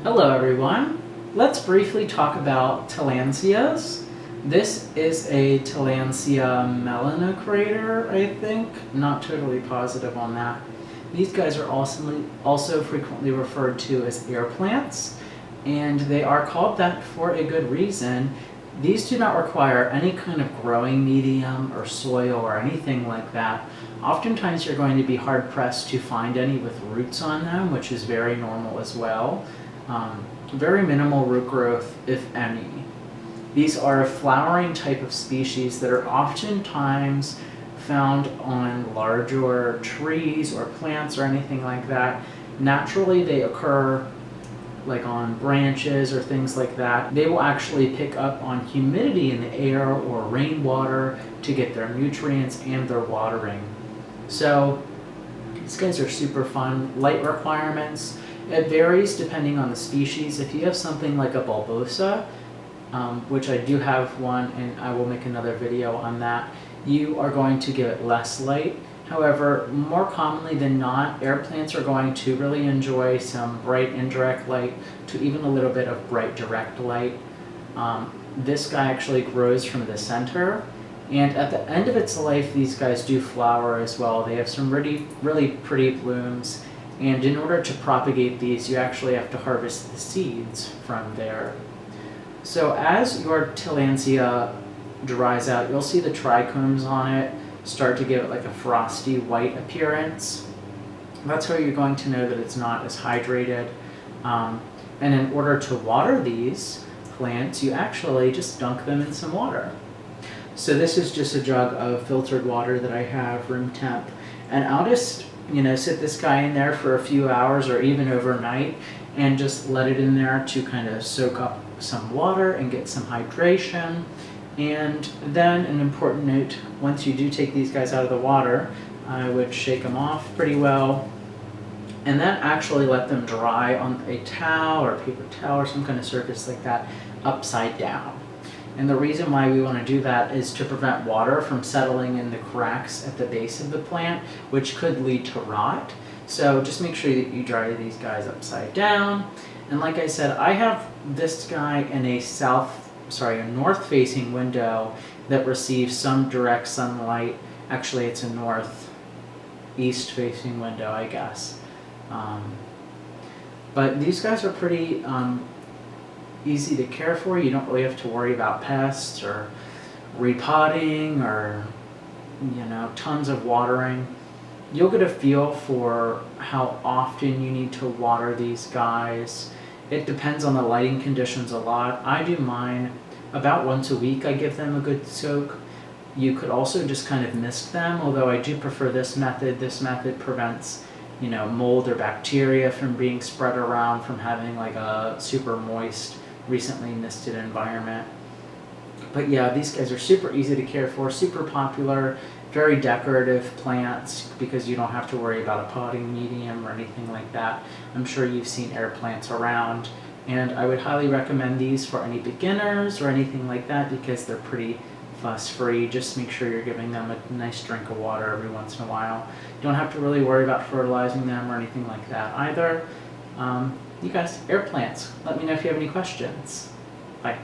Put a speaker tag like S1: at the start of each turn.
S1: Hello everyone. Let's briefly talk about tillandsias. This is a tillandsia melanocrator, I think. Not totally positive on that. These guys are also frequently referred to as airplants, and they are called that for a good reason. These do not require any kind of growing medium or soil or anything like that. Oftentimes you're going to be hard pressed to find any with roots on them, which is very normal as well. Very minimal root growth, if any. These are a flowering type of species that are oftentimes found on larger trees or plants or anything like that. Naturally, they occur like on branches or things like that. They will actually pick up on humidity in the air or rainwater to get their nutrients and their watering. So these guys are super fun. Light requirements, it varies depending on the species. If you have something like a bulbosa, which I do have one and I will make another video on that, you are going to give it less light. However, more commonly than not, air plants are going to really enjoy some bright indirect light to even a little bit of bright direct light. This guy actually grows from the center, and at the end of its life, these guys do flower as well. They have some really pretty blooms, and in order to propagate these, you actually have to harvest the seeds from there. So as your tillandsia dries out, you'll see the trichomes on it start to give it like a frosty white appearance. That's how you're going to know that it's not as hydrated. And in order to water these plants, you actually just dunk them in some water. So this is just a jug of filtered water that I have room temp, and I'll just sit this guy in there for a few hours or even overnight and just let it in there to kind of soak up some water and get some hydration. And then an important note, once you do take these guys out of the water, I would shake them off pretty well and then actually let them dry on a towel or a paper towel or some kind of surface like that upside down. And the reason why we want to do that is to prevent water from settling in the cracks at the base of the plant, which could lead to rot. So just make sure that you dry these guys upside down. And like I said, I have this guy in a north-facing window that receives some direct sunlight. Actually, it's a northeast-facing window, I guess. But these guys are pretty easy to care for. You don't really have to worry about pests or repotting or tons of watering. You'll get a feel for how often you need to water these guys. It depends on the lighting conditions a lot. I do mine about once a week. I give them a good soak. You could also just kind of mist them, although I do prefer this method. This method prevents mold or bacteria from being spread around from having like a super moist, recently misted environment. But yeah, these guys are super easy to care for, super popular, very decorative plants because you don't have to worry about a potting medium or anything like that. I'm sure you've seen air plants around, and I would highly recommend these for any beginners or anything like that because they're pretty fuss-free. Just make sure you're giving them a nice drink of water every once in a while. You don't have to really worry about fertilizing them or anything like that either. You guys, air plants. Let me know if you have any questions. Bye.